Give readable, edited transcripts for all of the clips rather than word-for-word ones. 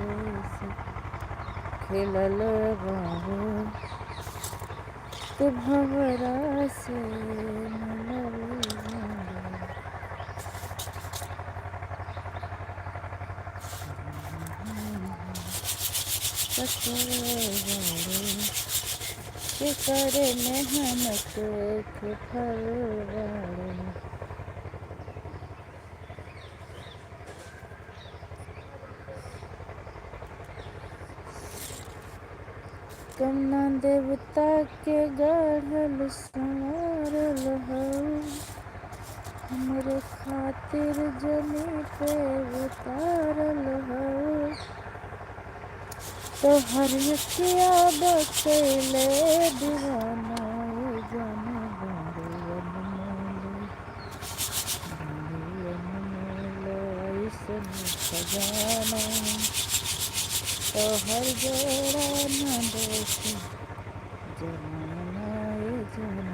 जैसे खिलल बारू तू भंवरा से मिलल बारू सकर बारू के करे मेहनत के फल बारू कमना देवता के गढ़ल संवरल हऊ हमरे खातिर जमी पे उतारल हऊ तो हर यकिया बकैले दीवाना ये जन बारू अनमोल ऐसन खजाना तो हर जोड़ा न देखे जमाना ये जन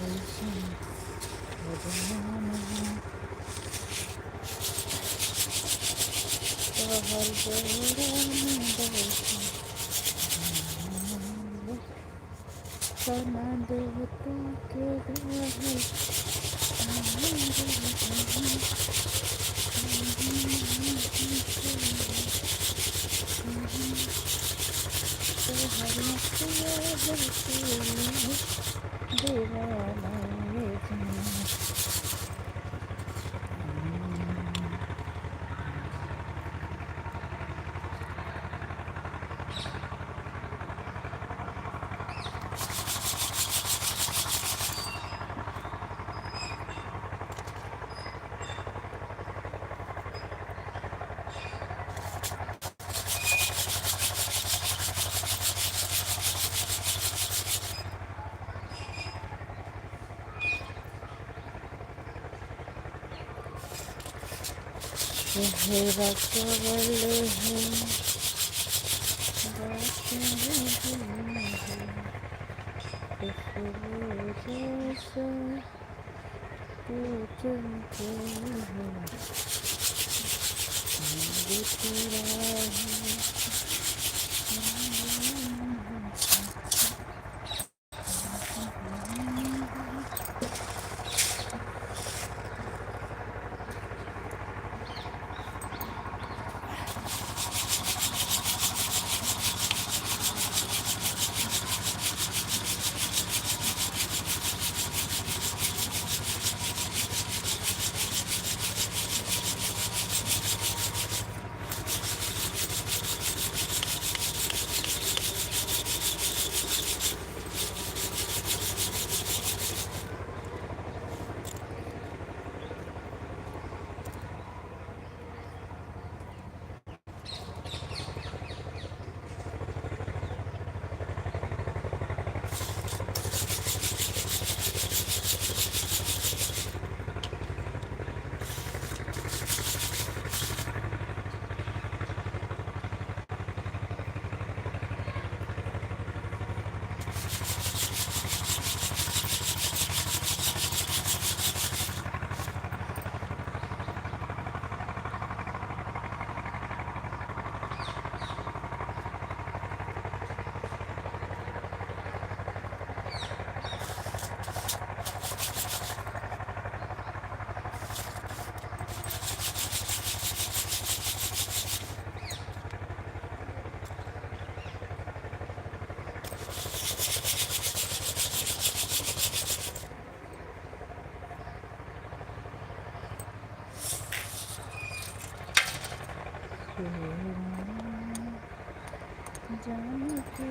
ऐसन खजाना तो हर जोड़ा न देखे कना देवता के गढ़ल तो हर यकिया बकैले दीवाना ये जन चेहरा कवल है बातें खुशबू जैसा तू चलते है तेरा जान के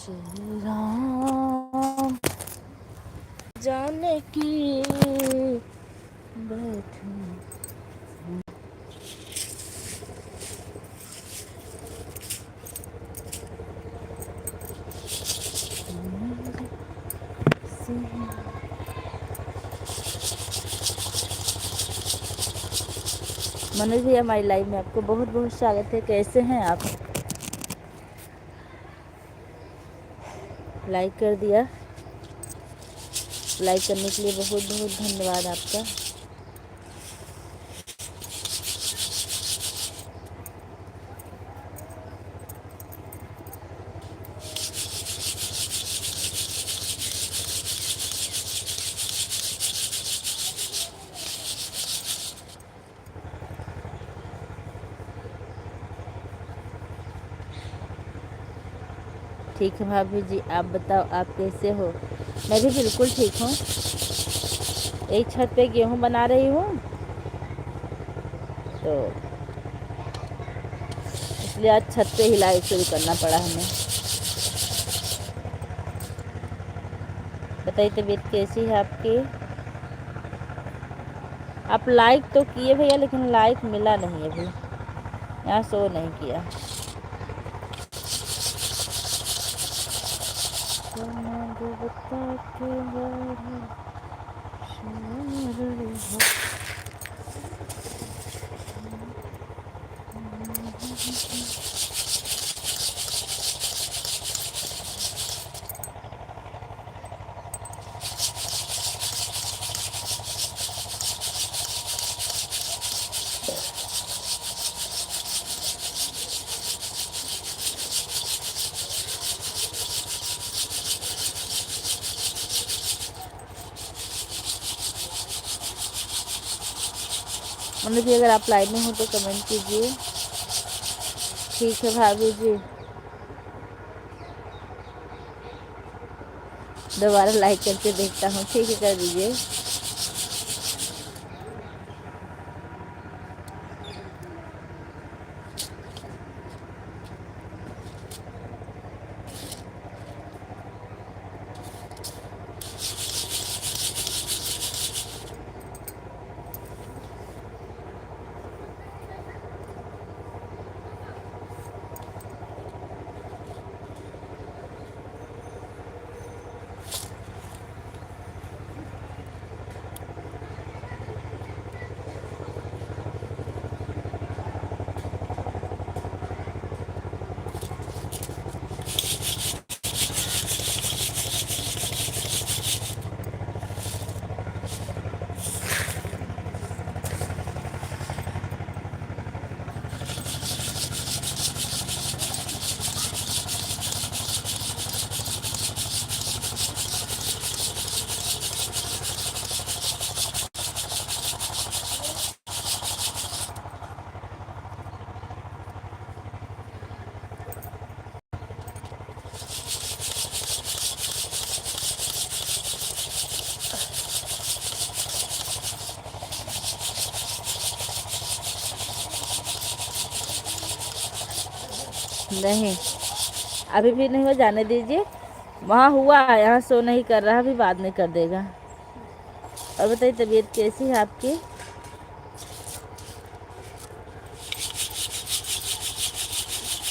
श्री राम जाने की बैठे मनोज भैया हमारी लाइव में आपको बहुत बहुत स्वागत है। कैसे हैं आप? लाइक कर दिया, लाइक करने के लिए बहुत बहुत धन्यवाद आपका। ठीक है भाभी जी, आप बताओ आप कैसे हो? मैं भी बिल्कुल ठीक हूँ। एक छत पे गेहूँ बना रही हूँ, तो इसलिए आज छत पे ही लाइव शुरू करना पड़ा हमें। बताइए तबीयत कैसी है आपकी? आप लाइक तो किए भैया, लेकिन लाइक मिला नहीं अभी, यहाँ शो नहीं किया। मतलब कि अगर आप लाइव में हो तो कमेंट कीजिए। ठीक है भाभी जी, दोबारा लाइक करके देखता हूँ। ठीक है, कर दीजिए। नहीं, अभी भी नहीं हुआ, जाने दीजिए। वहाँ हुआ, यहाँ शो नहीं कर रहा, अभी बाद में कर देगा। और बताइए तबीयत कैसी है आपकी?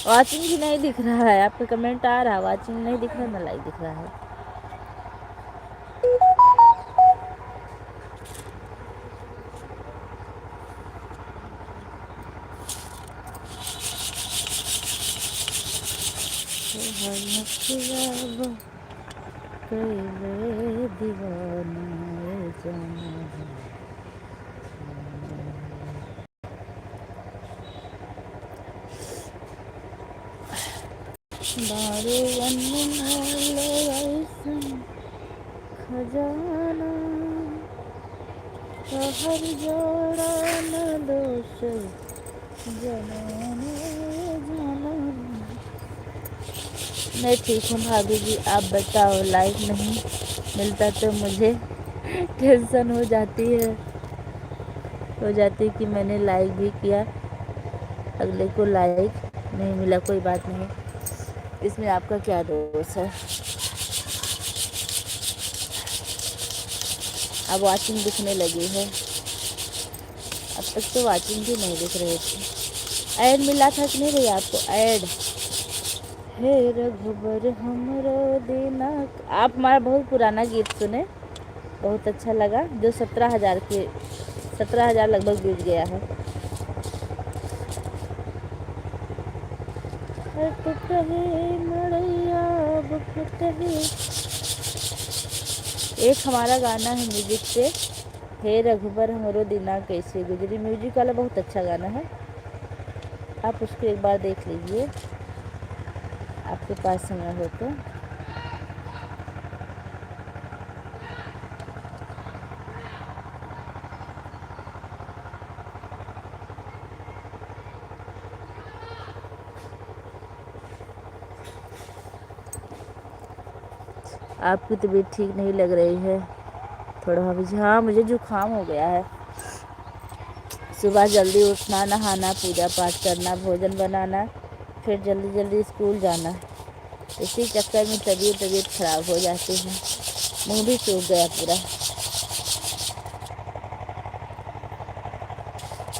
वाचिंग भी नहीं दिख रहा है, आपका कमेंट आ रहा है, वाचिंग नहीं दिख रहा, ना लाइक दिख रहा है। दीवाना जाना बारे खजाना हर जोड़ा न दोष जनाने जाना। मैं ठीक हूँ भाभी जी, आप बताओ। लाइक नहीं मिलता तो मुझे टेंशन हो जाती है कि मैंने लाइक भी किया, अगले को लाइक नहीं मिला। कोई बात नहीं, इसमें आपका क्या दोष है? अब वाचिंग दिखने लगी है, अब तक तो वाचिंग भी नहीं दिख रही थी। ऐड मिला था कि नहीं भैया आपको? ऐड हे रघुबर हमरो दीना। आप हमारा बहुत पुराना गीत सुने, बहुत अच्छा लगा, जो 17,000 के 17,000 लगभग बीत गया है। एक हमारा गाना है म्यूजिक से, हे रघुबर हमरो दीना कैसे गुजरी, म्यूजिक वाला बहुत अच्छा गाना है, आप उसको एक बार देख लीजिए आपके पास समय हो तो। आपकी तबीयत ठीक नहीं लग रही है थोड़ा? हाँ, मुझे जुकाम हो गया है। सुबह जल्दी उठना, नहाना, पूजा पाठ करना, भोजन बनाना, फिर जल्दी जल्दी स्कूल जाना, इसी चक्कर में तबीयत खराब हो जाती है। मुंह भी सूख गया पूरा।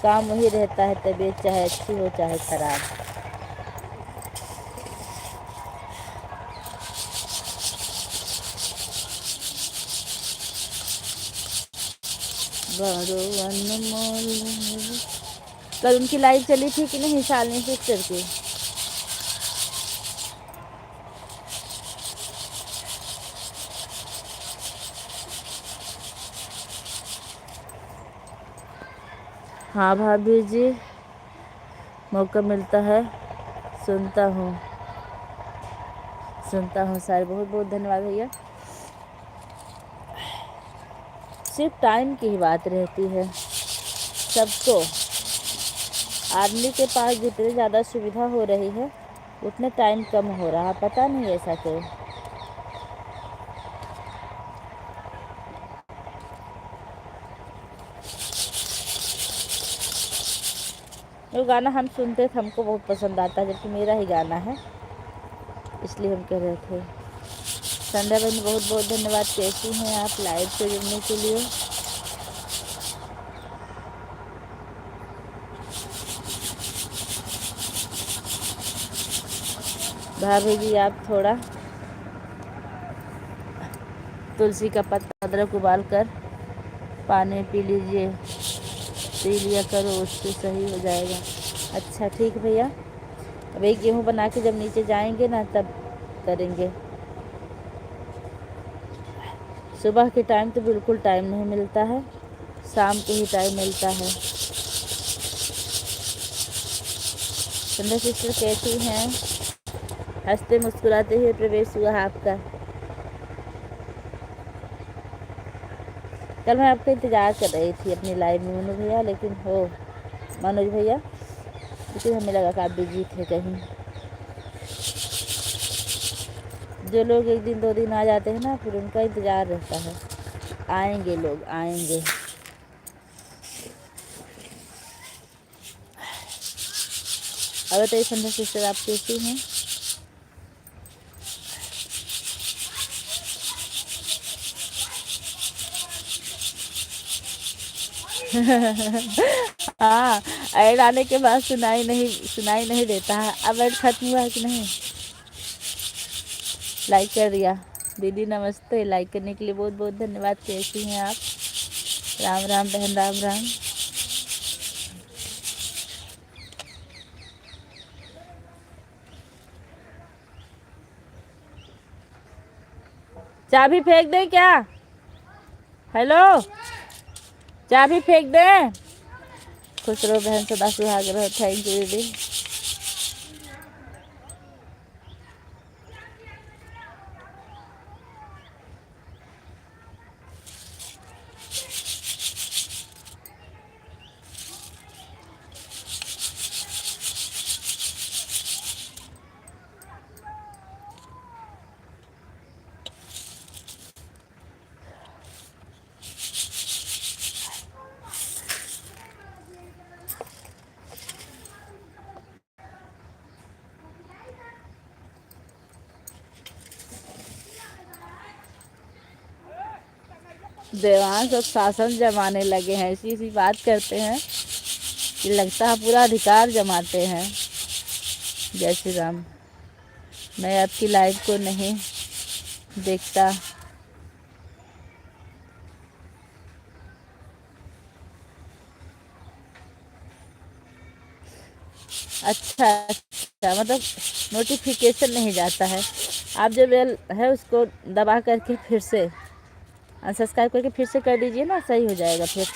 काम वही रहता है, तबीयत चाहे अच्छी हो चाहे खराब। कल उनकी लाइव चली थी कि नहीं, शालिनी सिस्टर की? हाँ भाभी जी, मौका मिलता है सुनता हूँ सारे। बहुत बहुत धन्यवाद भैया। सिर्फ टाइम की ही बात रहती है सबको। आदमी के पास जितनी ज़्यादा सुविधा हो रही है उतने टाइम कम हो रहा, पता नहीं ऐसा क्यों। वो गाना हम सुनते थे, हमको बहुत पसंद आता है, जबकि मेरा ही गाना है, इसलिए हम कह रहे थे। संध्या बहन बहुत बहुत धन्यवाद, कैसी हैं आप लाइव से जुड़ने के लिए? भाभी जी आप थोड़ा तुलसी का पत्ता अदरक उबाल कर पानी पी लीजिए, पी लिया करो, उससे सही हो जाएगा। अच्छा ठीक भैया, अब एक गेहूँ बना के जब नीचे जाएंगे ना तब करेंगे। सुबह के टाइम तो बिल्कुल टाइम नहीं मिलता है, शाम को ही टाइम मिलता है। संध्या सिस्टर कैसी हैं? हंसते मुस्कुराते हुए प्रवेश हुआ आपका। कल मैं आपका इंतज़ार कर रही थी अपनी लाइव में मनोज भैया, लेकिन मनोज भैया, लेकिन हमें लगा कि आप बिजी थे कहीं। जो लोग एक दिन दो दिन आ जाते हैं ना, फिर उनका इंतज़ार रहता है, आएंगे लोग आएंगे। अब बताइए संध्या सिस्टर आप कैसी हैं? हाँ, ऐड आने के बाद सुनाई नहीं देता है। अब ऐड खत्म हुआ है कि नहीं? लाइक कर दिया दीदी, नमस्ते। लाइक करने के लिए बहुत बहुत धन्यवाद, कैसी हैं आप? राम राम बहन, राम राम। चाबी फेंक दें क्या? हेलो, चाबी फेंक दें? खुश रहो बहन, सदा सुहाग रहो। थैंक यू दीदी। देवांश अब शासन जमाने लगे हैं, ऐसी ऐसी बात करते हैं कि लगता है पूरा अधिकार जमाते हैं। जय श्री राम। मैं आपकी लाइव को नहीं देखता। अच्छा अच्छा, मतलब नोटिफिकेशन नहीं जाता है। आप जो बेल है उसको दबा करके फिर से अनसब्सक्राइब करके फिर से कर दीजिए ना, सही हो जाएगा फिर।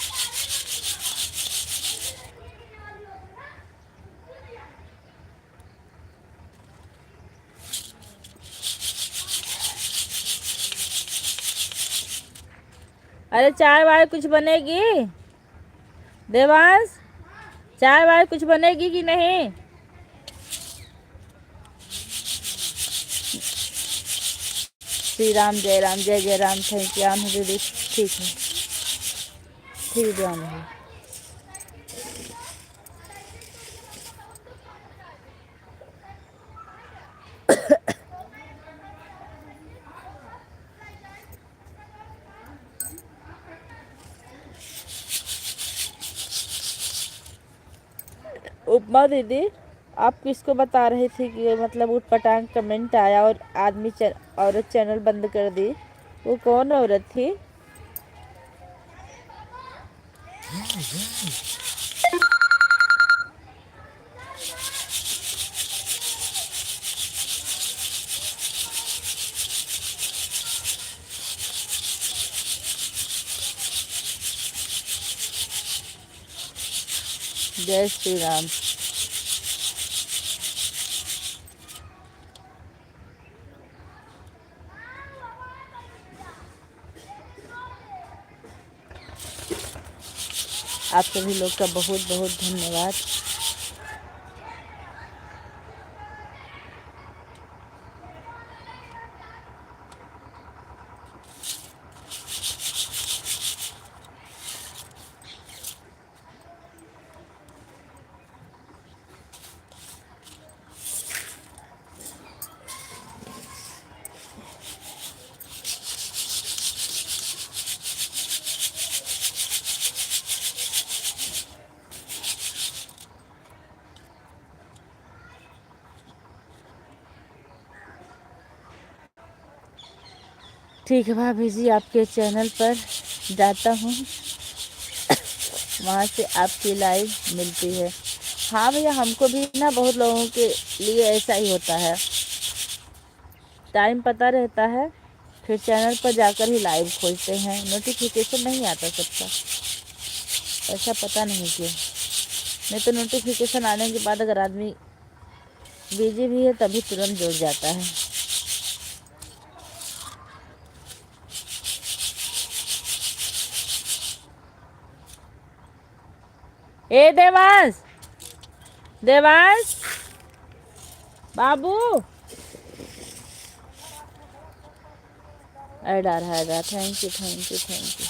अरे चाय वाय कुछ बनेगी देवांश? चाय वाय कुछ बनेगी कि नहीं? श्री राम, जय राम, जय जय राम। थैंक यू आम दीदी। ठीक है, ठीक है आम है। उपमा दीदी, आप किसको बता रही थी कि मतलब उठ पटांग कमेंट आया और औरत चैनल बंद कर दी? वो कौन औरत थी? जय श्री राम। आप सभी लोग का बहुत बहुत धन्यवाद। ठीक है भाभी जी, आपके चैनल पर जाता हूँ, वहाँ से आपकी लाइव मिलती है। हाँ भैया, हमको भी ना बहुत लोगों के लिए ऐसा ही होता है, टाइम पता रहता है फिर चैनल पर जाकर ही लाइव खोलते हैं, नोटिफिकेशन नहीं आता सबका, ऐसा पता नहीं क्यों। नहीं तो नोटिफिकेशन आने के बाद अगर आदमी बिजी भी है तभी तुरंत जुड़ जाता है। ए देवांश, देवांश बाबू, ऐड आ रहा है। Thank you thank you thank you.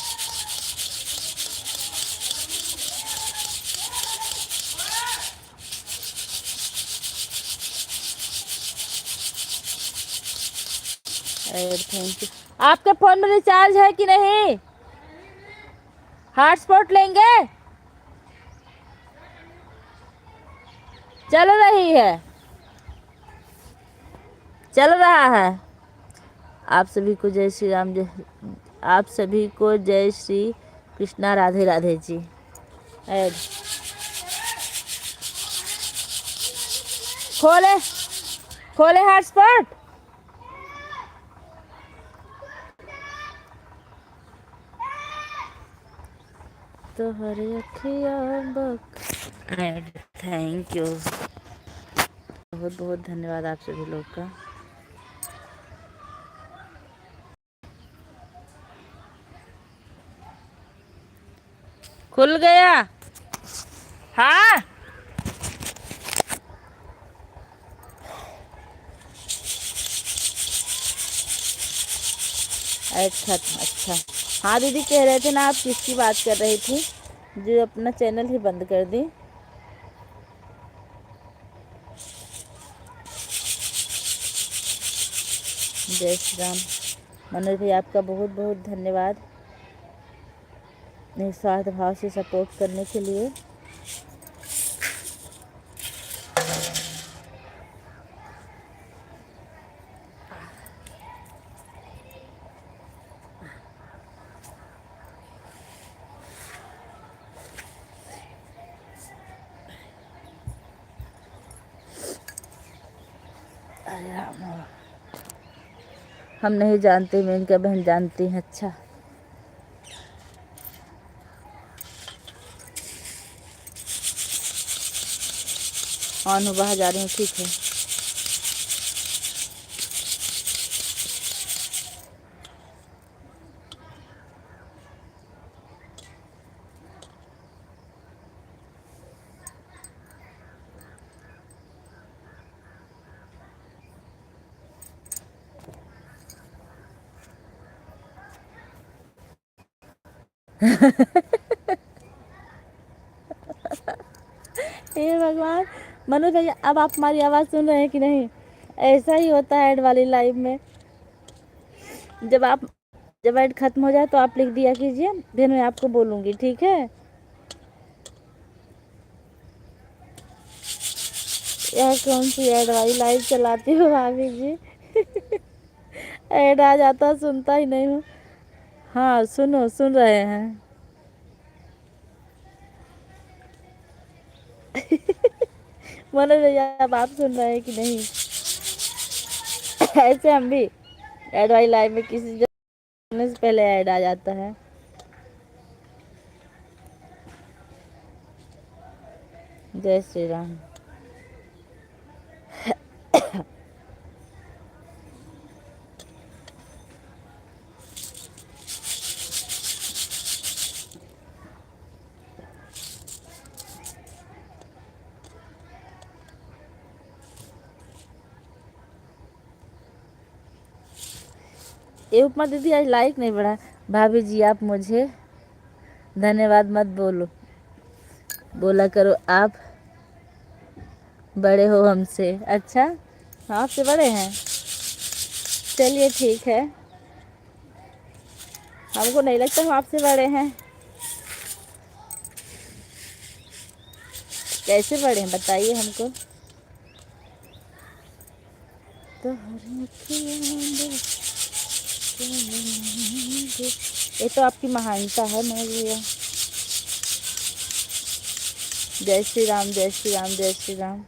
Add, thank you. आपके फ़ोन में रिचार्ज है कि नहीं? हॉटस्पॉट लेंगे? चल रही है, चल रहा है। आप सभी को जय श्री राम, जय आप सभी को जय श्री कृष्णा, राधे राधे जी। ऐड खोले, खोले हॉटस्पॉट। तो हरे अखिया बक। ऐड, थैंक यू, बहुत बहुत धन्यवाद आप सभी लोग का। खुल गया? हाँ अच्छा अच्छा। हाँ दीदी, कह रहे थे ना आप किसकी बात कर रही थी जो अपना चैनल ही बंद कर दी? जय श्री राम। मनोज भाई, आपका बहुत बहुत धन्यवाद। निस्वार्थ भाव से सपोर्ट करने के लिए। हम नहीं जानते, मेनका बहन जानती हैं। अच्छा, ऑन हो, बाहर जा रही हूँ, ठीक है। हे भगवान। मनोज भैया, अब आप हमारी आवाज़ सुन रहे हैं कि नहीं? ऐसा ही होता है ऐड वाली लाइव में। जब ऐड खत्म हो जाए तो आप लिख दिया कीजिए, फिर मैं आपको बोलूँगी, ठीक है? यह कौन सी ऐड वाली लाइव चलाती हो भाभी जी? ऐड आ जाता सुनता ही नहीं हूँ। हाँ, सुन रहे हैं। मनोज भैया, अब आप सुन रहे हैं कि नहीं? ऐसे हम भी ऐड वाली लाइव में किसी से पहले ऐड आ जाता है। जय श्री राम। ये उपमा दीदी आज लाइक नहीं बढ़ा। भाभी जी, आप मुझे धन्यवाद मत बोलो, बोला करो आप बड़े हो हमसे। अच्छा, आपसे बड़े हैं? चलिए ठीक है, हमको नहीं लगता हम आपसे बड़े हैं। कैसे बड़े हैं बताइए हमको। तो ये तो आपकी महानता है मैं भैया। जय श्री राम, जय श्री राम, जय श्री राम।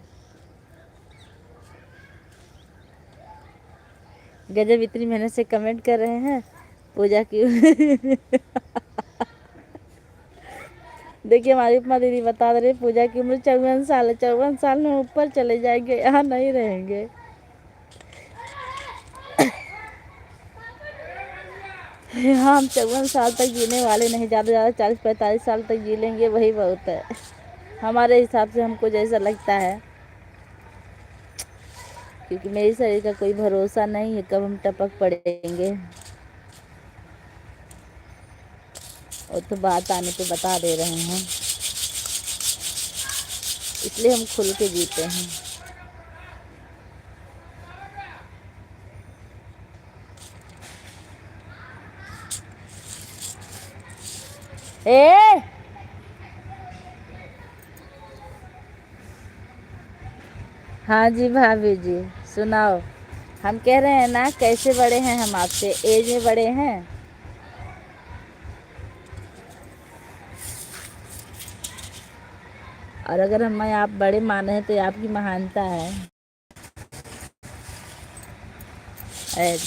गजब, इतनी मेहनत से कमेंट कर रहे हैं पूजा की। देखिए, हमारी उपमा दीदी बता रही, पूजा की उम्र 54 साल है। 54 साल में ऊपर चले जाएंगे, यहाँ नहीं रहेंगे। हाँ, हम 54 साल तक जीने वाले नहीं, ज़्यादा से ज़्यादा 40-45 साल तक जी लेंगे, वही बहुत है हमारे हिसाब से, हमको जैसा लगता है। क्योंकि मेरे शरीर का कोई भरोसा नहीं है, कब हम टपक पड़ेंगे। और तो बात आने पे बता दे रहे हैं, इसलिए हम खुल के जीते हैं। ए हाँ जी भाभी जी, सुनाओ। हम कह रहे हैं ना, कैसे बड़े हैं हम आपसे? एज में बड़े हैं। और अगर हमें आप बड़े माने हैं तो ये आपकी महानता है। ऐड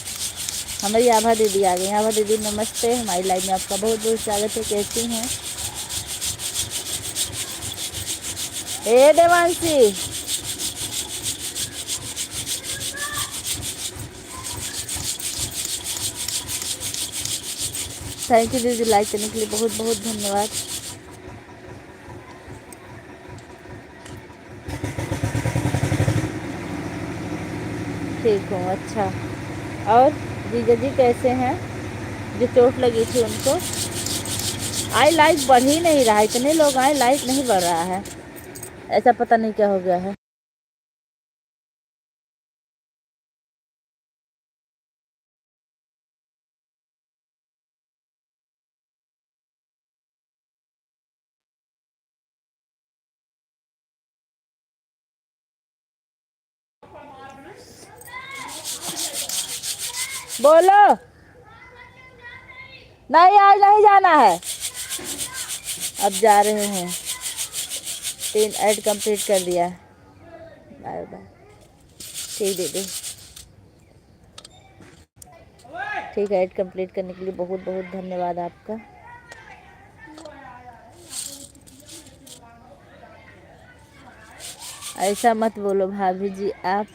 हमारी आभा दीदी आ गई। आभा दीदी नमस्ते, हमारी लाइव में आपका बहुत बहुत स्वागत है। कैसी हैं? ए देवांशी, थैंक यू दीदी, लाइक करने के लिए बहुत बहुत धन्यवाद। ठीक हूँ, अच्छा। और जीजा जी कैसे हैं? जो चोट लगी थी उनको? आई लाइक बढ़ ही नहीं रहा है, इतने लोग आए, लाइक नहीं बढ़ रहा है। ऐसा पता नहीं क्या हो गया है। बोलो। नहीं आज नहीं जाना है, अब जा रहे हैं। 3 ऐड कंप्लीट कर दिया। Bye bye. ठीक दीदी, ठीक है। ऐड कंप्लीट करने के लिए बहुत बहुत धन्यवाद आपका। ऐसा मत बोलो भाभी जी, आप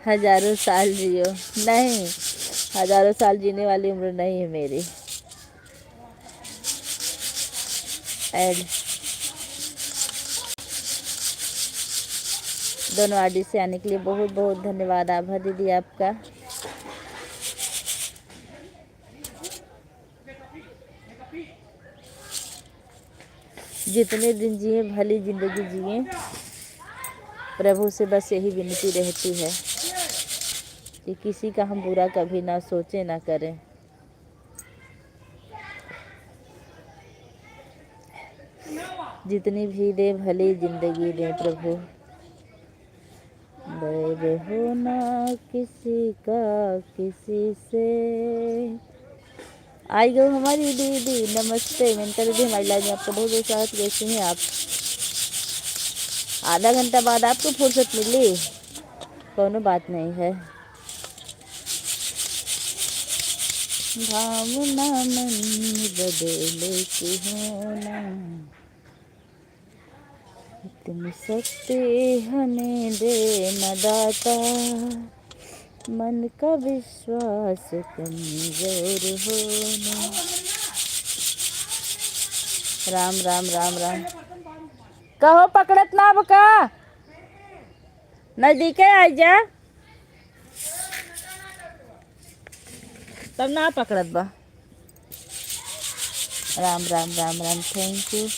हजारों साल जियो। नहीं, हजारों साल जीने वाली उम्र नहीं है मेरी। ऐड दोनों आईडी से आने के लिए बहुत बहुत धन्यवाद आभा दीदी आपका। जितने दिन जिए भली जिंदगी जिए, प्रभु से बस यही विनती रहती है कि किसी का हम बुरा कभी ना सोचें ना करें। जितनी भी दे भली जिंदगी दे प्रभु, बैर हो ना किसी का किसी से। आई गो हमारी दीदी, नमस्ते मेनका दीदी, हमारी लाइफ में आपका बहुत बहुत स्वागत। कैसे हैं आप? आधा घंटा बाद आपको फुर्सत मिली, कोनो बात नहीं है। भावना मन बदले की होना, इतनी शक्ति हमें दे न दाता, मन का विश्वास कमजोर होना। राम राम राम राम। कहो पकड़त ना बका, नजदीके आ जा, तब ना पकड़त बा। Ram Ram Ram Ram, thank you.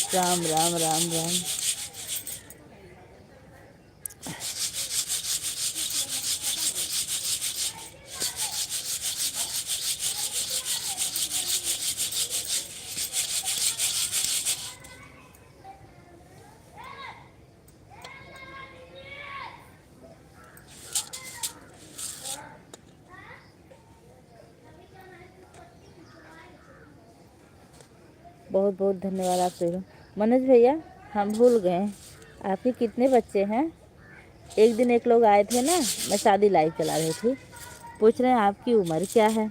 राम राम राम राम। बहुत बहुत धन्यवाद आप सभी। मनोज भैया, हम भूल गए आपके कितने बच्चे हैं। एक दिन एक लोग आए थे ना, मैं शादी लाइव चला रही थी, पूछ रहे हैं आपकी उम्र क्या है।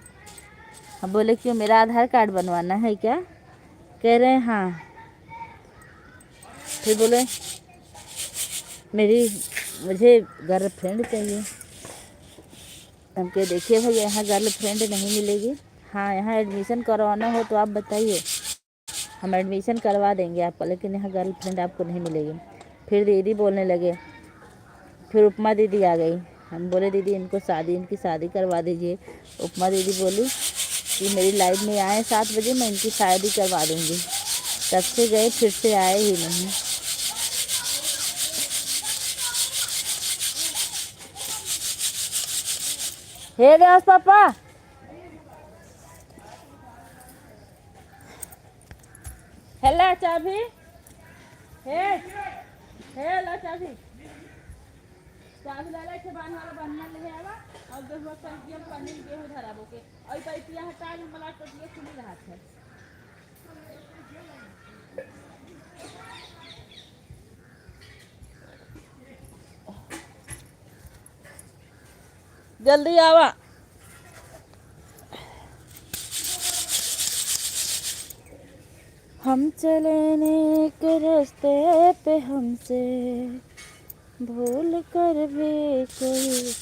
हम बोले क्यों, मेरा आधार कार्ड बनवाना है क्या? कह रहे हैं हाँ। फिर बोले मुझे गर्लफ्रेंड चाहिए। हम कह देखिए भैया, यहाँ गर्लफ्रेंड नहीं मिलेगी। हाँ, यहाँ एडमिशन करवाना हो तो आप बताइए, हम एडमिशन करवा देंगे आपका, लेकिन यहाँ गर्लफ्रेंड आपको नहीं मिलेगी। फिर दीदी बोलने लगे, फिर उपमा दीदी आ गई। हम बोले दीदी इनकी शादी करवा दीजिए। उपमा दीदी बोली कि मेरी लाइफ में आए 7 बजे, मैं इनकी शादी करवा दूँगी। तब से गए, फिर से आए ही नहीं। हे व्यास पापा, हेला चाबी, हे ला चाबी, चाबी ला ले के बांध वाला बन्ना ले आवा, और जो हो सब्जी पनीर गेहूं धराबो के, और पैसा हटा के मला तो ये खुली रहा है। जल्दी आवा। हम चले नेक रास्ते पे, हमसे भूल कर भी कोई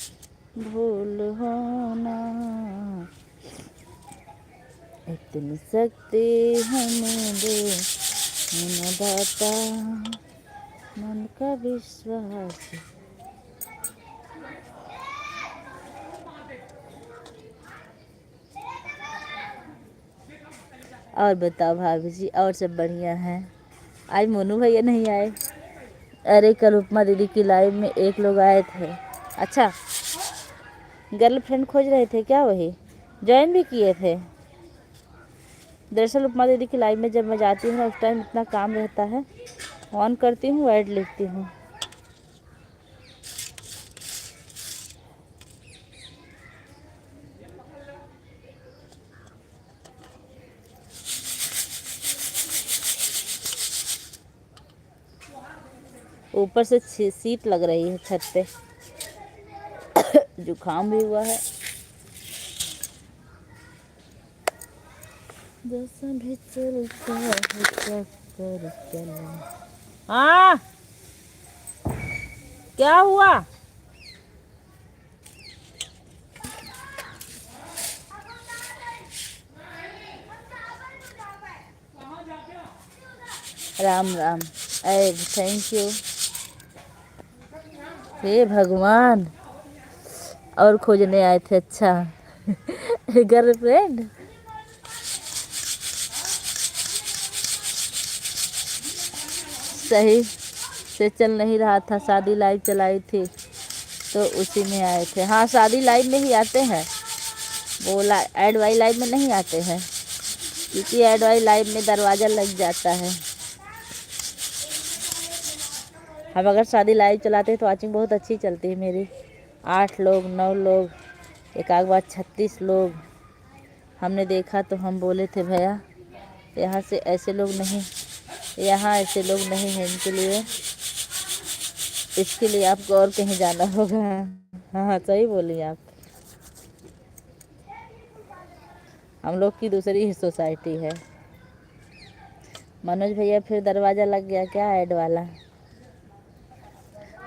भूल होना, इतनी शक्ति हमें दे न दाता, मन का विश्वास। और बताओ भाभी जी, और सब बढ़िया है? आज मोनू भैया नहीं आए। अरे कल उपमा दीदी की लाइव में एक लोग आए थे। अच्छा, गर्लफ्रेंड खोज रहे थे क्या? वही ज्वाइन भी किए थे। दरअसल उपमा दीदी की लाइव में जब मैं जाती हूँ ना, उस टाइम इतना काम रहता है, ऑन करती हूँ, ऐड लिखती हूँ। ऊपर से शीत लग रही है छत पे। जुकाम भी हुआ है। जैसा भी चलता है चक्कर चला। हाँ, क्या हुआ? राम राम। ऐड थैंक यू। हे भगवान, और खोजने आए थे? अच्छा। गर्लफ्रेंड। सही से चल नहीं रहा था, शादी लाइव चलाई थी तो उसी में आए थे। हाँ, शादी लाइव में ही आते हैं, वो ऐड वाई लाइव में नहीं आते हैं, क्योंकि ऐड वाई लाइव में दरवाज़ा लग जाता है। हम अगर शादी लाइव चलाते हैं तो वॉचिंग बहुत अच्छी चलती है मेरी। 8 लोग 9 लोग, एक आध बार 36 लोग हमने देखा तो हम बोले थे भैया यहाँ से ऐसे लोग नहीं, यहाँ ऐसे लोग नहीं हैं, इनके लिए, इसके लिए आपको और कहीं जाना होगा। हाँ हाँ, सही बोली आप। हम लोग की दूसरी ही सोसाइटी है। मनोज भैया फिर दरवाज़ा लग गया क्या ऐड वाला?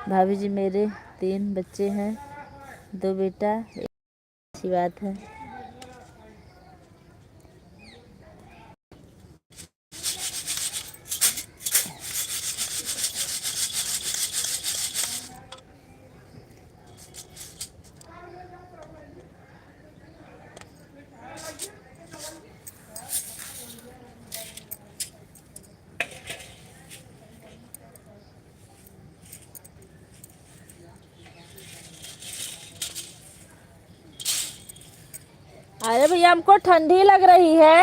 भाभी जी मेरे 3 बच्चे हैं, 2 बेटा, अच्छी बात है। अरे भैया हमको ठंडी लग रही है।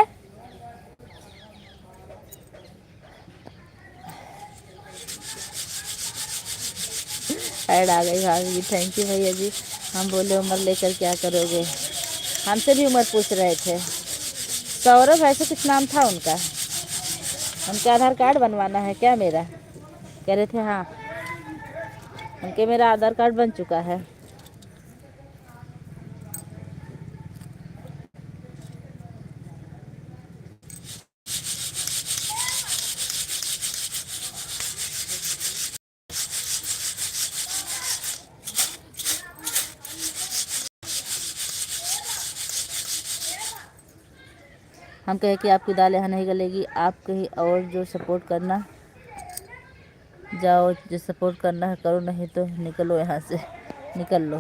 ऐड आ गई भाभी जी, थैंक यू भैया जी। हम बोले उम्र लेकर क्या करोगे, हमसे भी उम्र पूछ रहे थे। सौरभ ऐसे कुछ नाम था उनका। उनके आधार कार्ड बनवाना है क्या मेरा? कह रहे थे हाँ, उनके मेरा आधार कार्ड बन चुका है। हम कहे कि आपकी दाल यहाँ नहीं गलेगी, आप कहीं और जो सपोर्ट करना जाओ, जो सपोर्ट करना है करो, नहीं तो निकलो यहाँ से, निकल लो।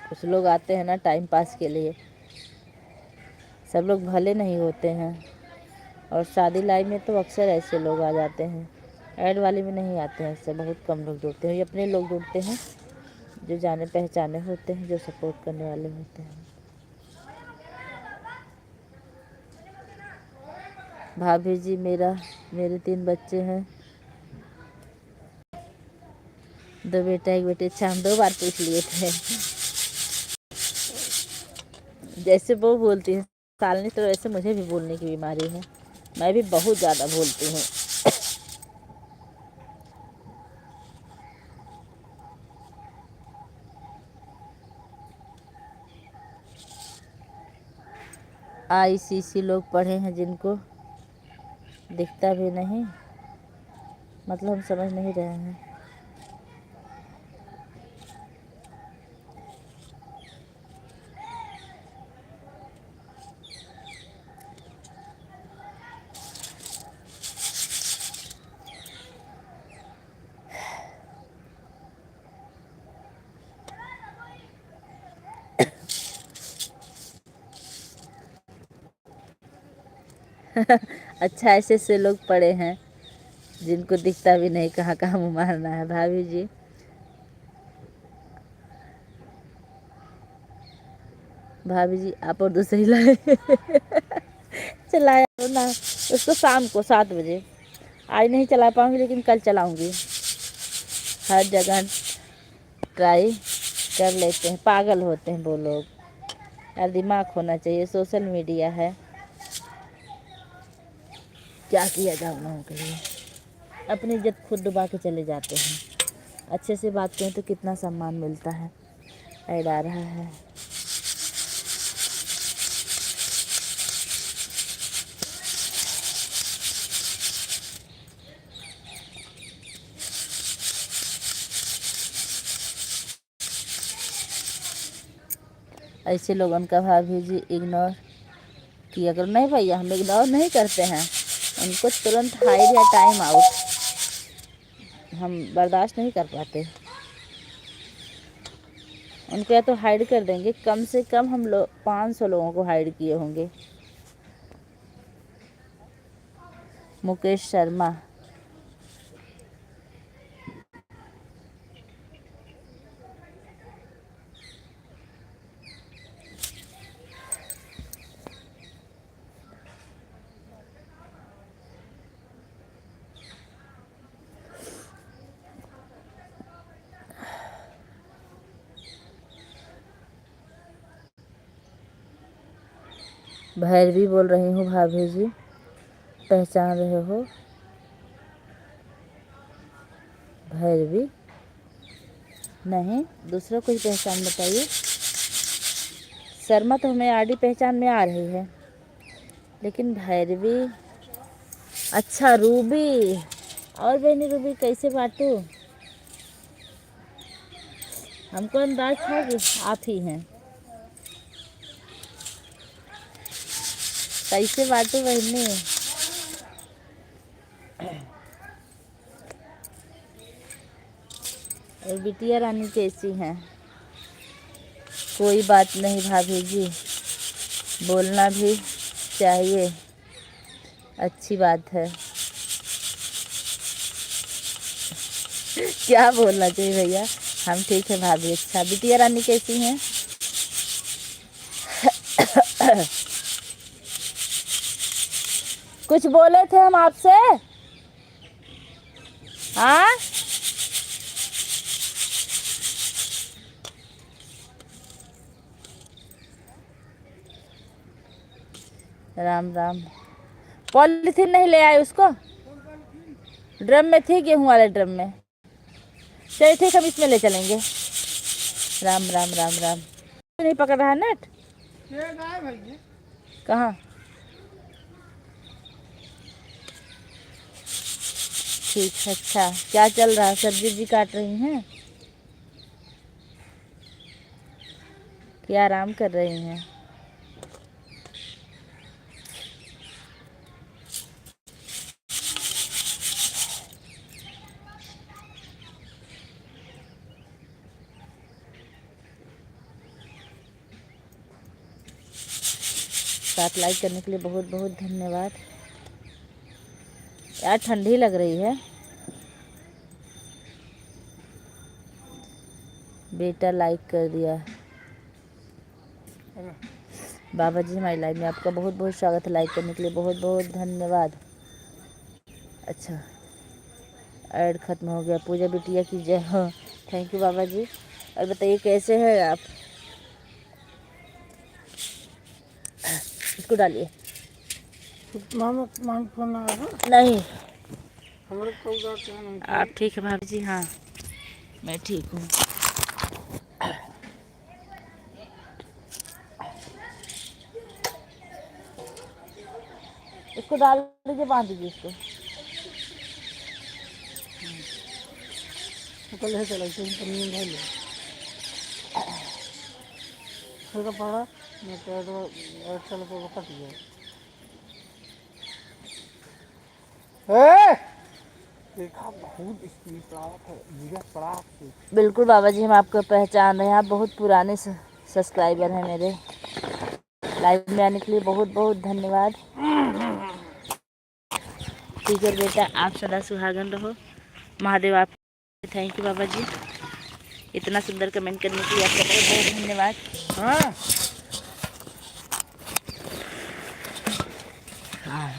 कुछ लोग आते हैं ना टाइम पास के लिए, सब लोग भले नहीं होते हैं। और शादी लाइव में तो अक्सर ऐसे लोग आ जाते हैं, ऐड वाले में नहीं आते हैं, ऐसे बहुत कम लोग जुड़ते हैं। ये अपने लोग जुड़ते हैं जो जाने पहचाने होते हैं, जो सपोर्ट करने वाले होते हैं। भाभी जी मेरे 3 बच्चे हैं, 2 बेटा 1 बेटी। अच्छा, हम 2 बार पूछ लिए थे। जैसे वो बोलती है सालनी, तो वैसे मुझे भी बोलने की बीमारी है, मैं भी बहुत ज़्यादा बोलती हूँ। ICC लोग पढ़े हैं जिनको दिखता भी नहीं, मतलब हम समझ नहीं रहे हैं। अच्छा ऐसे ऐसे लोग पड़े हैं जिनको दिखता भी नहीं कहाँ कहाँ मुँह मारना है। भाभी जी आप और दूसरी लाए चलाया हो ना उसको शाम को 7 बजे। आज नहीं चला पाऊँगी लेकिन कल चलाऊँगी। हर जगह ट्राई कर लेते हैं, पागल होते हैं वो लोग। यार दिमाग होना चाहिए, सोशल मीडिया है, क्या किया जाए उन लोगों के लिए। अपनी इज्जत खुद डुबा के चले जाते हैं। अच्छे से बात करें तो कितना सम्मान मिलता है। ऐड आ रहा है। ऐसे लोगों का भाभी जी इग्नोर किया करो। नहीं भैया हम इग्नोर नहीं करते हैं, उनको तुरंत हाइड या टाइम आउट हम बर्दाश्त नहीं कर पाते। उनको या तो हाइड कर देंगे, कम से कम हम लोग 500 लोगों को हाइड किए होंगे। मुकेश शर्मा भैरवी बोल रही हूँ भाभी जी, पहचान रहे हो? भैरवी नहीं, दूसरा कोई पहचान बताइए। शर्मा तो हमें आडी पहचान में आ रही है, लेकिन भैरवी अच्छा रूबी। और बहनी रूबी कैसे बाटू? हमको अंदाज था कि आप ही हैं। कैसे बाटू बहनी? और बिटिया रानी कैसी हैं? कोई बात नहीं भाभी जी, बोलना भी चाहिए, अच्छी बात है। क्या बोलना चाहिए भैया? हम ठीक है भाभी। अच्छा बिटिया रानी कैसी हैं? कुछ बोले थे हम आपसे? हाँ राम राम। पॉलीथीन नहीं ले आए उसको? ड्रम में थी, गेहूं वाले ड्रम में। चलिए ठीक, हम इसमें ले चलेंगे। राम राम राम राम। नहीं पकड़ रहा है नेट? कहाँ? ठीक है। अच्छा क्या चल रहा है? सब्जी भी काट रही हैं? क्या आराम कर रही हैं? साथ लाइक करने के लिए बहुत बहुत धन्यवाद। यार ठंडी लग रही है। बेटा लाइक कर दिया। बाबा जी हमारी लाइव में आपका बहुत बहुत स्वागत है। लाइक करने के लिए बहुत बहुत धन्यवाद। अच्छा ऐड खत्म हो गया। पूजा बिटिया की जय हो। थैंक यू बाबा जी। और बताइए कैसे हैं आप? इसको डालिए। नहीं आप ठीक है भाभी जी? हाँ मैं ठीक हूँ। इसको डाल दीजिए, बांध दीजिए इसको। कल है चला नींद है ले पड़ा मैं चल को कट गया। बिल्कुल बाबा जी हम आपको पहचान रहे हैं। आप बहुत पुराने सब्सक्राइबर हैं मेरे। लाइव में आने के लिए बहुत बहुत धन्यवाद। ठीक है बेटा, आप सदा सुहागन रहो। महादेव आप। थैंक यू बाबा जी, इतना सुंदर कमेंट करने के लिए आपका बहुत बहुत धन्यवाद। हाँ हाँ,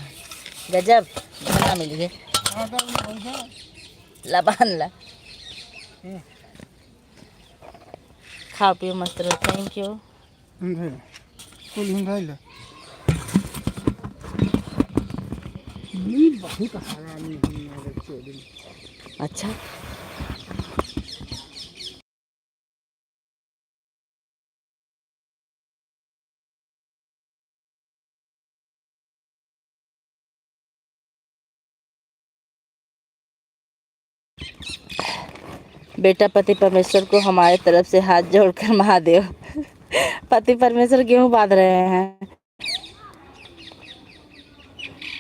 गजब खाना मिल गए। लबान ला खाओ पियो मस्त रहो। Thank you. अच्छा बेटा, पति परमेश्वर को हमारे तरफ से हाथ जोड़कर महादेव। पति परमेश्वर गेहूं बांध रहे हैं।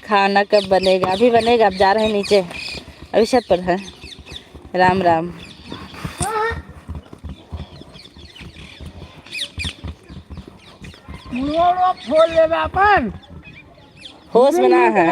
खाना कब बनेगा? अभी बनेगा, अब जा रहे हैं नीचे, अभी छत पर है। राम राम। होश में ना है।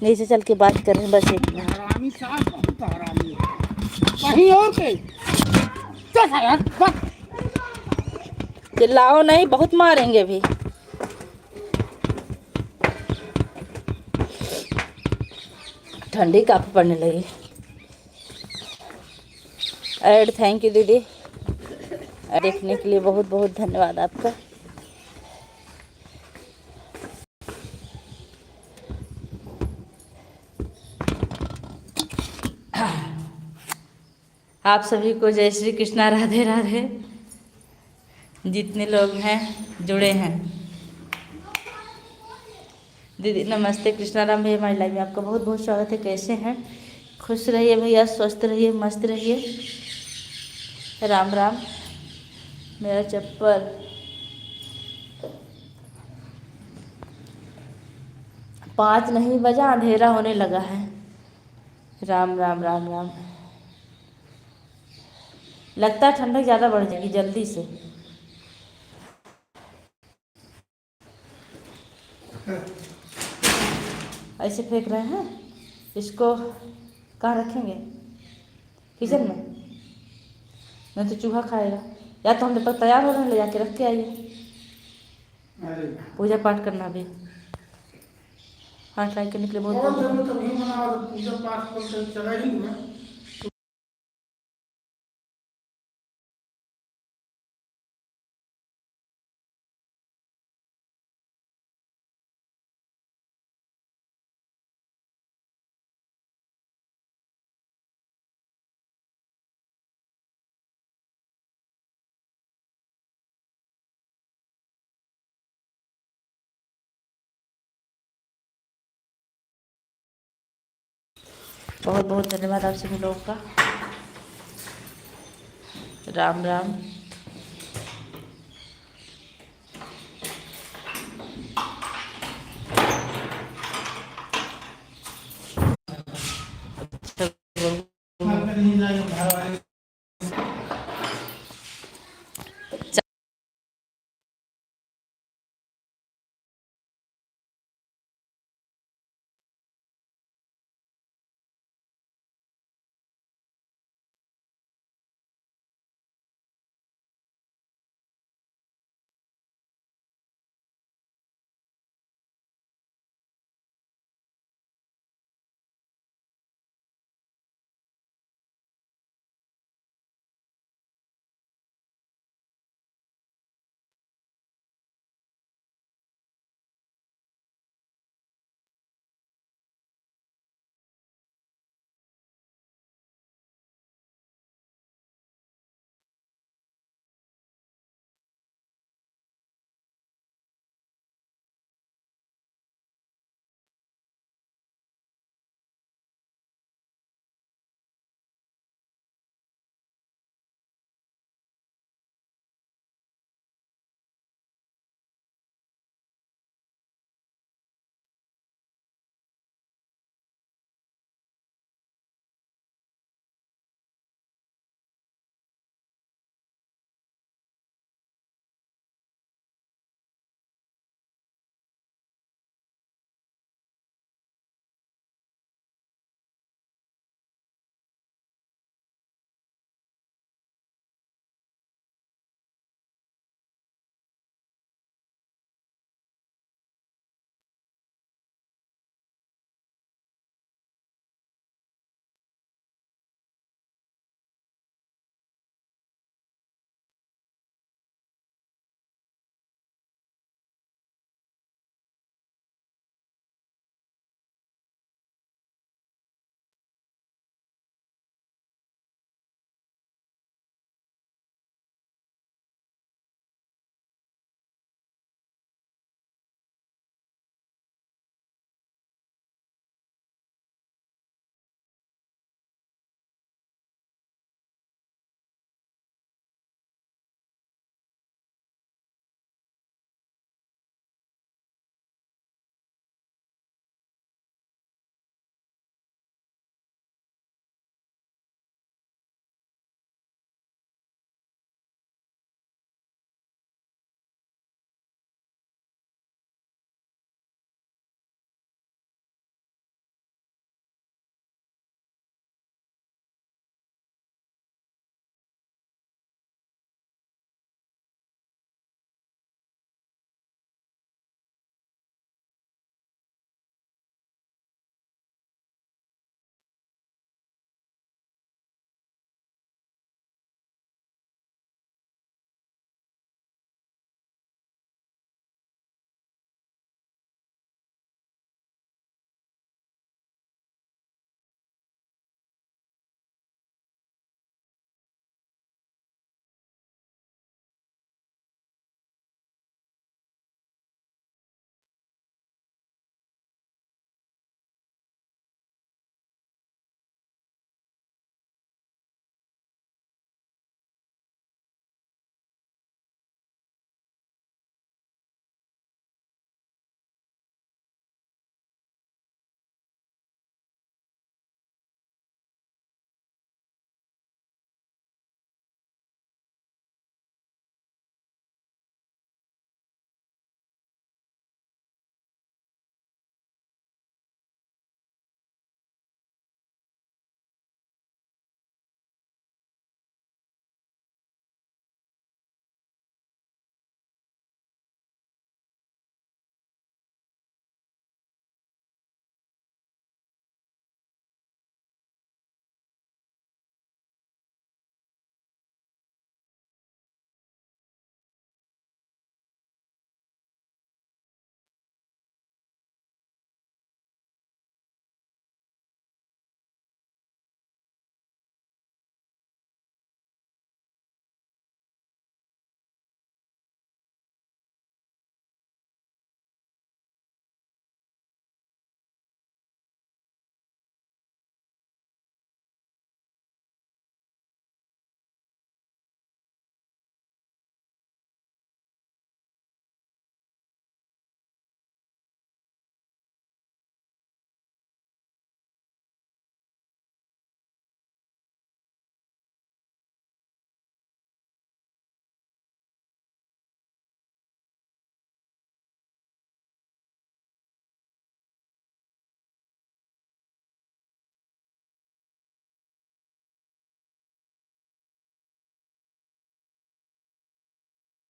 नीचे चल के बात कर रहे हैं बस इतना। हरामी साहब बहुत हरामी है। कहीं और के चिल्लाओ नहीं, बहुत मारेंगे भी। ठंडी काफी पड़ने लगी। ऐड थैंक यू दीदी, देखने के लिए बहुत बहुत धन्यवाद आपका। आप सभी को जय श्री कृष्णा, राधे राधे। जितने लोग हैं जुड़े हैं, दीदी नमस्ते। कृष्णा राम भैया हमारी लाइव में आपका बहुत बहुत स्वागत है। कैसे हैं? खुश रहिए भैया, स्वस्थ रहिए, मस्त रहिए। राम राम। मेरा चप्पल 5 नहीं बजा, अंधेरा होने लगा है। राम राम राम राम। लगता है ठंडक ज़्यादा बढ़ जाएगी जल्दी से। ऐसे फेंक रहे हैं इसको, कहाँ रखेंगे? किचन में? नहीं तो चूहा खाएगा। या तो हम जब तक तैयार हो रहे हैं ले जाके रख के आइए। पूजा पाठ करना भी हाथ लाइक करने के लिए बहुत बहुत धन्यवाद आप सभी लोगों का। राम राम।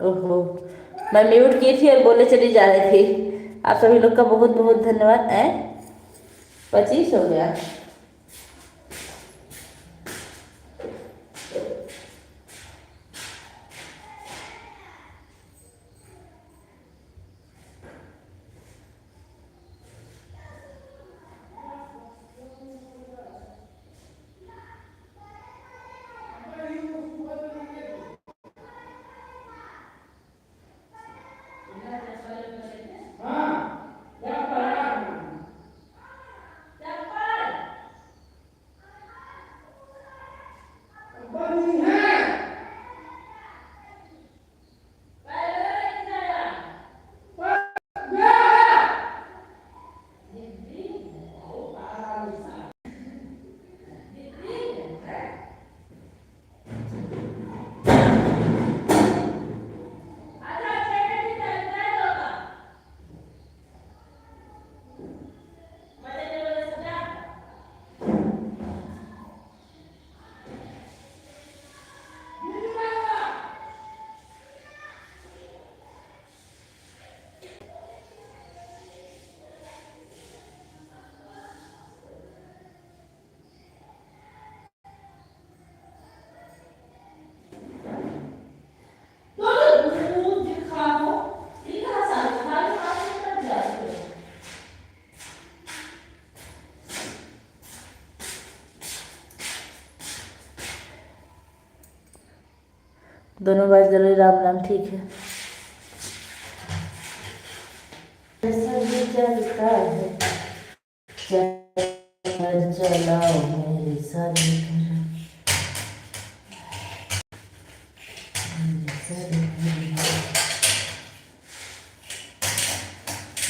ओहो, मैं म्यूट की थी और बोले चली जा रही थी। आप सभी लोग का बहुत बहुत धन्यवाद। 25 हो गया। दोनों बार जरूर राम नाम ठीक है। चलता है चलाओ मेरे सारे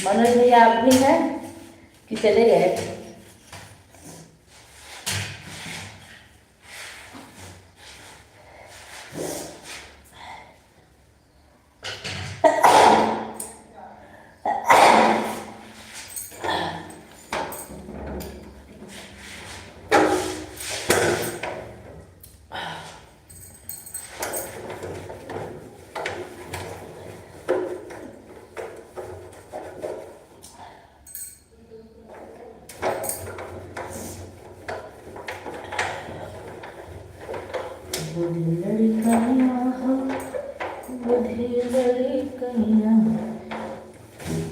मनोज भैया आप भी हैं कि चले गए? बुढ़ी लड़कैया हो, बुढ़ी लड़कैया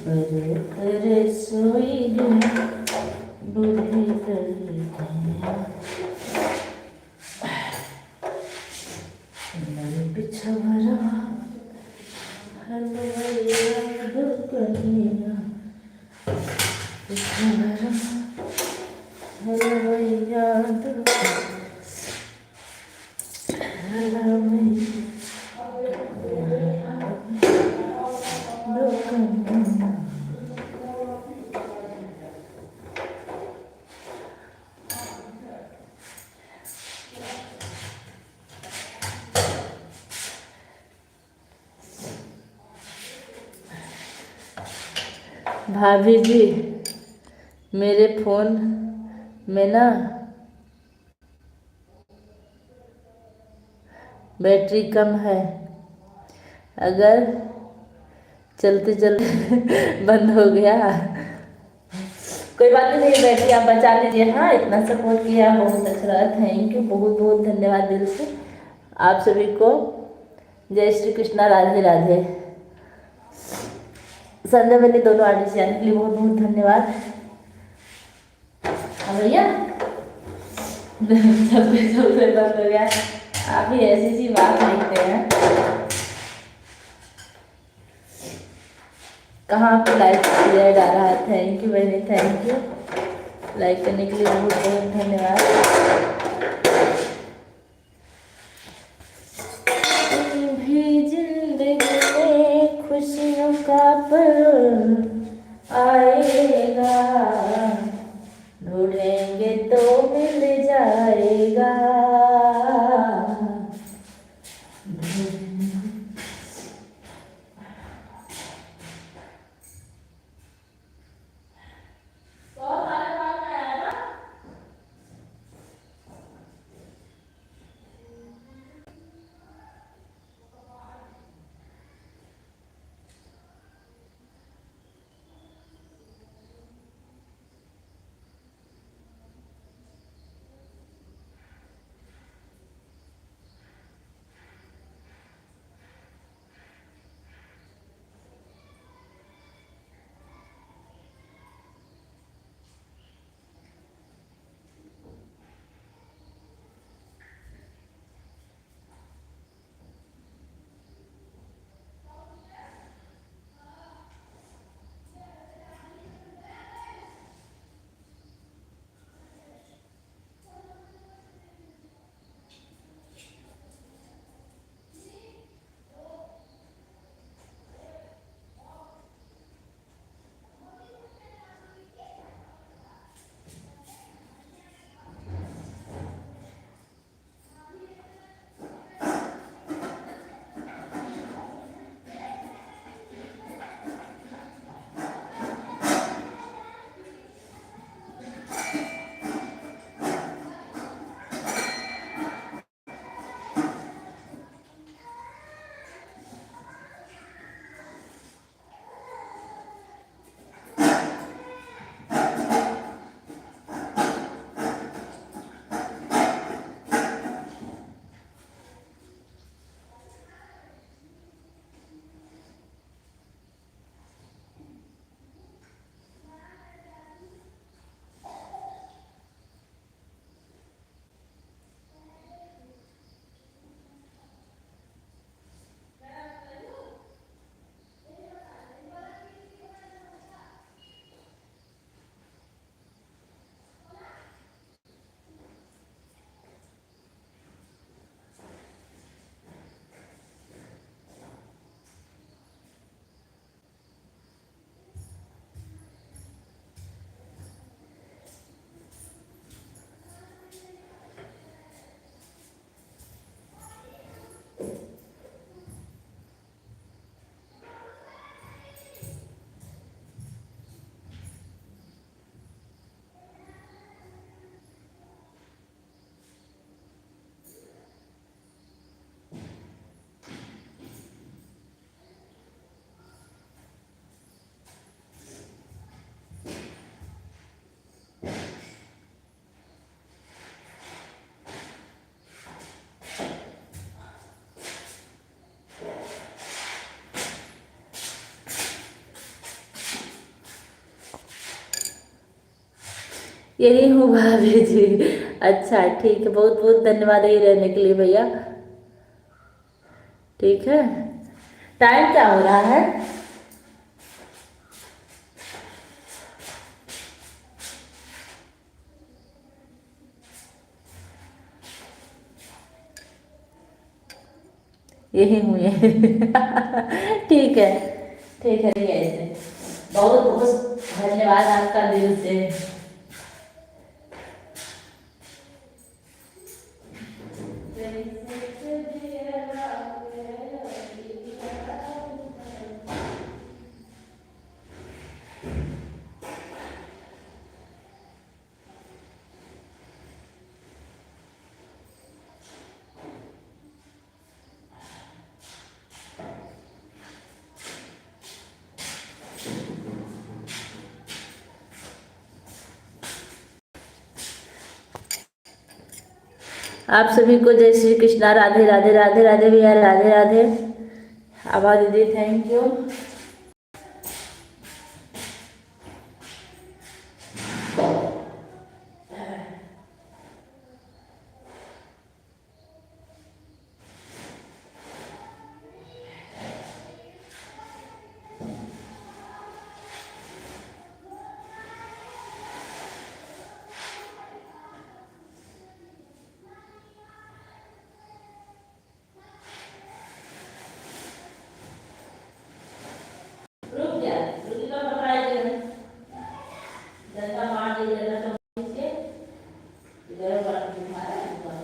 पर कर सोई गई, बुढ़ी लड़कैया नल बिछवरा हलवैया दुकैया बिछवरा हलवैया दुकैया भाभी जी, मेरे फ़ोन में ना बैटरी कम है, अगर चलते चलते बंद हो गया कोई बात नहीं, बैटरी आप बचा लीजिए। हाँ, इतना सपोर्ट किया, बहुत अच्छा लगा, थैंक यू, बहुत बहुत धन्यवाद दिल से आप सभी को। जय श्री कृष्णा, राधे राधे। संजय मैंने दोनों आर्टिस्ट जाने के लिए बहुत बहुत धन्यवाद। भैया चलते बंद हो गया, आप ही ऐसी सी बात लिखते हैं। कहाँ आपको लाइक किया जा रहा है? थैंक यू बहनी, थैंक यू, लाइक करने के लिए बहुत बहुत धन्यवाद। भी जिंदगी में खुशियों का पल आएगा, ढूंढेंगे तो मिल जाएगा। यही हूँ भाभी जी। अच्छा ठीक है, बहुत बहुत धन्यवाद यही रहने के लिए भैया। ठीक है, टाइम क्या हो रहा है? यही हूँ ये। ठीक है, ठीक है, ठीक है ऐसे। बहुत बहुत धन्यवाद आपका दिल से। आप सभी को जय श्री कृष्णा, राधे राधे, राधे राधे भैया, राधे राधे। आभा दीदी थैंक यू। रुक जा, रुक जा, पकड़ा दे। जनता मार दे, जनता तो से इधर वाला तुम्हारा ऊपर।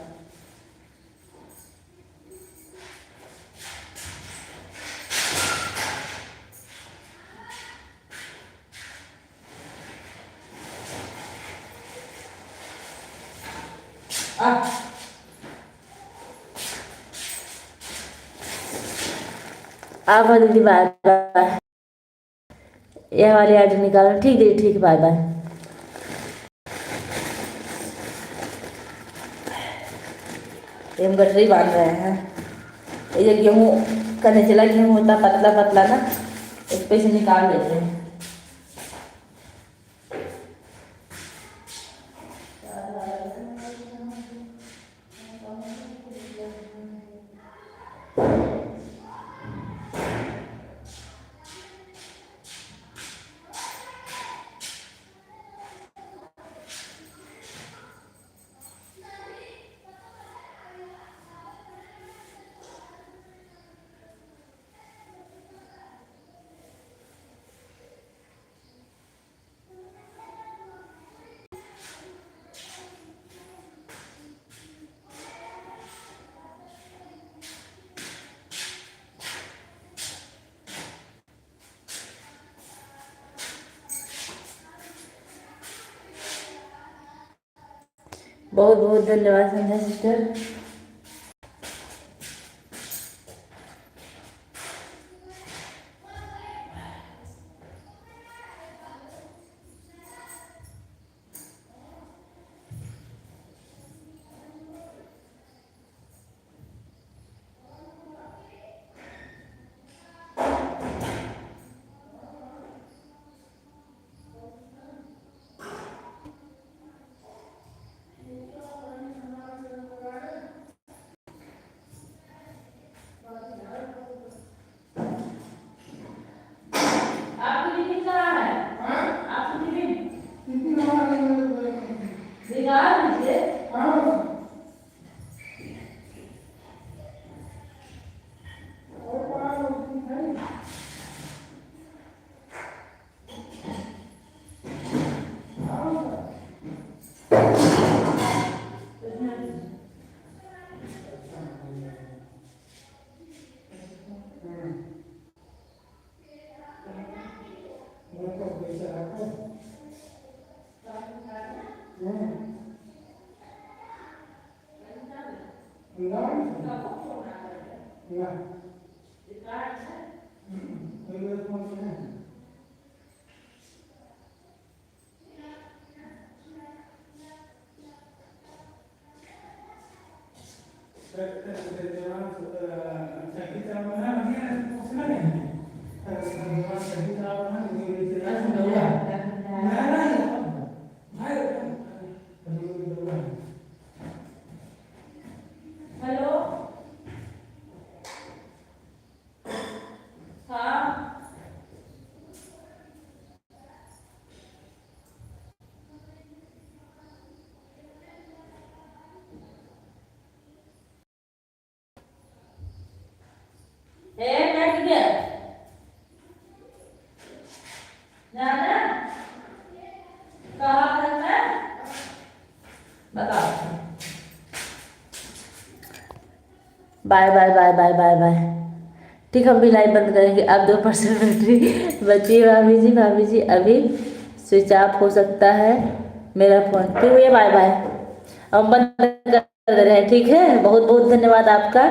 आ आभा दीदी बाय बाय। यह वाली आईडी निकालो, ठीक है, ठीक, बाय बाय। ये हम गठरी बांध रहे हैं। ये गेहूँ करने चला, गेहूँ होता पतला पतला ना, इस पे से निकाल देते हैं। बहुत बहुत धन्यवाद संध्या सिस्टर। आपको टिफिन कहाँ है? आपको टिफिन निकाल दीजिए। Bye bye bye bye bye bye. ठीक, हम भी लाइव बंद करेंगे। अब 2% बैटरी बची है भाभी जी। भाभी जी अभी स्विच ऑफ हो सकता है मेरा फ़ोन। ठीक है, बाय बाय। हम बंद कर रहे हैं, ठीक है। बहुत बहुत धन्यवाद आपका।